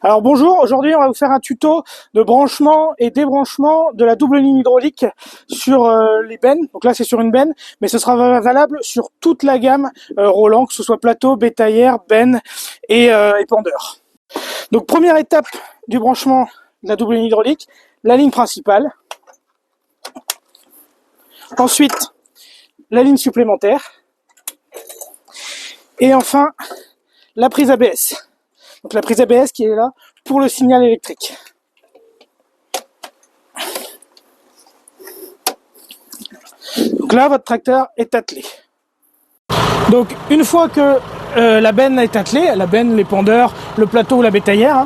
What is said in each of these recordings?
Alors bonjour, aujourd'hui on va vous faire un tuto de branchement et débranchement de la double ligne hydraulique sur les bennes. Donc là c'est sur une benne, mais ce sera valable sur toute la gamme Roland, que ce soit plateau, bétaillère, benne et épandeur. Donc première étape du branchement de la double ligne hydraulique, la ligne principale. Ensuite, la ligne supplémentaire. Et enfin, la prise ABS. Donc la prise ABS qui est là pour le signal électrique. Donc là, votre tracteur est attelé. Donc une fois que la benne est attelée, la benne, l'épandeur, le plateau ou la bétaillère,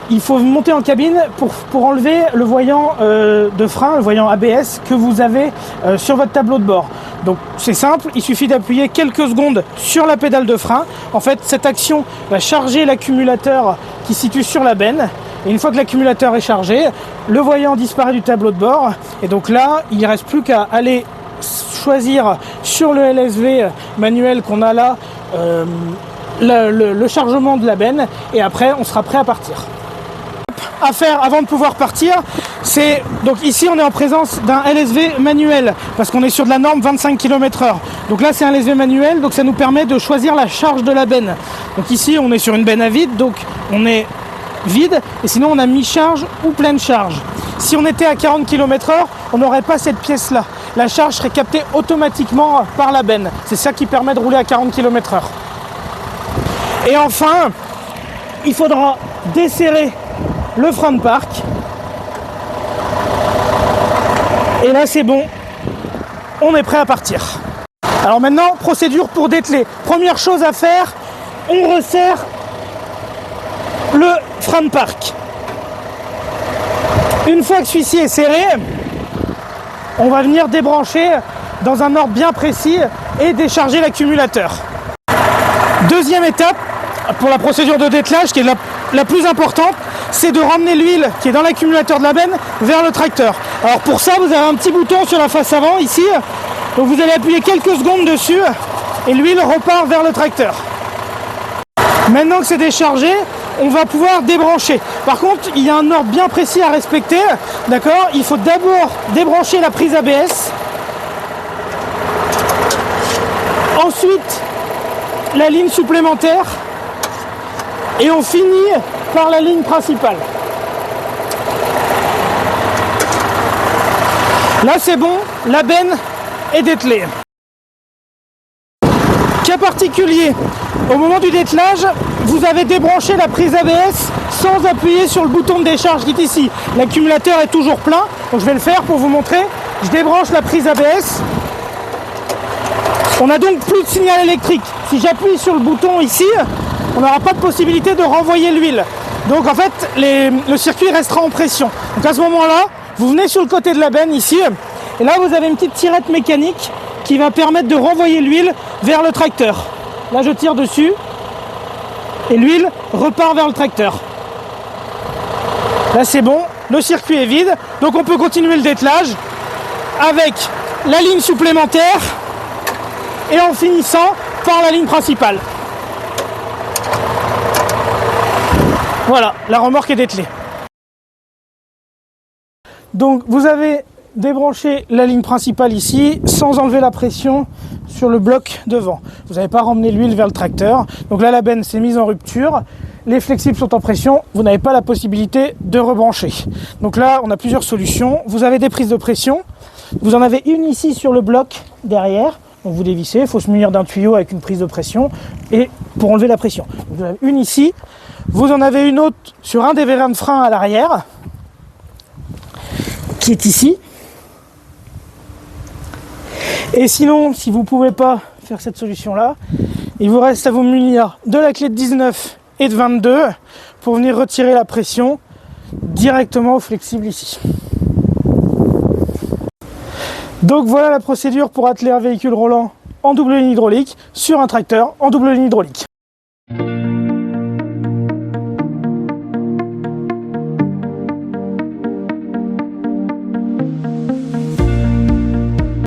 il faut monter en cabine pour enlever le voyant de frein, le voyant ABS que vous avez sur votre tableau de bord. Donc c'est simple, il suffit d'appuyer quelques secondes sur la pédale de frein. En fait, cette action va charger l'accumulateur qui se situe sur la benne. Et une fois que l'accumulateur est chargé, le voyant disparaît du tableau de bord. Et donc là, il ne reste plus qu'à aller choisir sur le LSV manuel qu'on a là le chargement de la benne. Et après, on sera prêt à partir. À faire avant de pouvoir partir, c'est donc ici on est en présence d'un LSV manuel parce qu'on est sur de la norme 25 km/h. Donc là c'est un LSV manuel, donc ça nous permet de choisir la charge de la benne. Donc ici on est sur une benne à vide, donc on est vide et sinon on a mi-charge ou pleine charge. Si on était à 40 km/h, on n'aurait pas cette pièce là. La charge serait captée automatiquement par la benne. C'est ça qui permet de rouler à 40 km/h. Et enfin, il faudra desserrer le frein de parc. Et là c'est bon, on est prêt à partir. Alors maintenant, procédure pour dételer. Première chose à faire, on resserre le frein de parc. Une fois que celui-ci est serré, on va venir débrancher dans un ordre bien précis et décharger l'accumulateur. Deuxième étape pour la procédure de dételage, qui est la plus importante, c'est de ramener l'huile qui est dans l'accumulateur de la benne vers le tracteur. Alors pour ça, vous avez un petit bouton sur la face avant ici, donc vous allez appuyer quelques secondes dessus et l'huile repart vers le tracteur. Maintenant que c'est déchargé, on va pouvoir débrancher. Par contre, il y a un ordre bien précis à respecter, d'accord ? Il faut d'abord débrancher la prise ABS, ensuite la ligne supplémentaire et on finit par la ligne principale. Là c'est bon, la benne est dételée. Cas particulier, au moment du dételage, vous avez débranché la prise ABS sans appuyer sur le bouton de décharge qui est ici. L'accumulateur est toujours plein, donc je vais le faire pour vous montrer. Je débranche la prise ABS. On n'a donc plus de signal électrique. Si j'appuie sur le bouton ici, on n'aura pas de possibilité de renvoyer l'huile. Donc en fait, le circuit restera en pression. Donc à ce moment-là, vous venez sur le côté de la benne ici, et là vous avez une petite tirette mécanique qui va permettre de renvoyer l'huile vers le tracteur. Là je tire dessus, et l'huile repart vers le tracteur. Là c'est bon, le circuit est vide, donc on peut continuer le dételage avec la ligne supplémentaire et en finissant par la ligne principale. Voilà, la remorque est dételée. Donc vous avez débranché la ligne principale ici sans enlever la pression sur le bloc devant. Vous n'avez pas ramené l'huile vers le tracteur. Donc là la benne s'est mise en rupture. Les flexibles sont en pression. Vous n'avez pas la possibilité de rebrancher. Donc là on a plusieurs solutions. Vous avez des prises de pression. Vous en avez une ici sur le bloc derrière. Donc vous dévissez. Il faut se munir d'un tuyau avec une prise de pression et pour enlever la pression. Donc, vous en avez une ici. Vous en avez une autre sur un des vérins de frein à l'arrière, qui est ici. Et sinon, si vous ne pouvez pas faire cette solution-là, il vous reste à vous munir de la clé de 19 et de 22 pour venir retirer la pression directement au flexible ici. Donc voilà la procédure pour atteler un véhicule Roland en double ligne hydraulique sur un tracteur en double ligne hydraulique.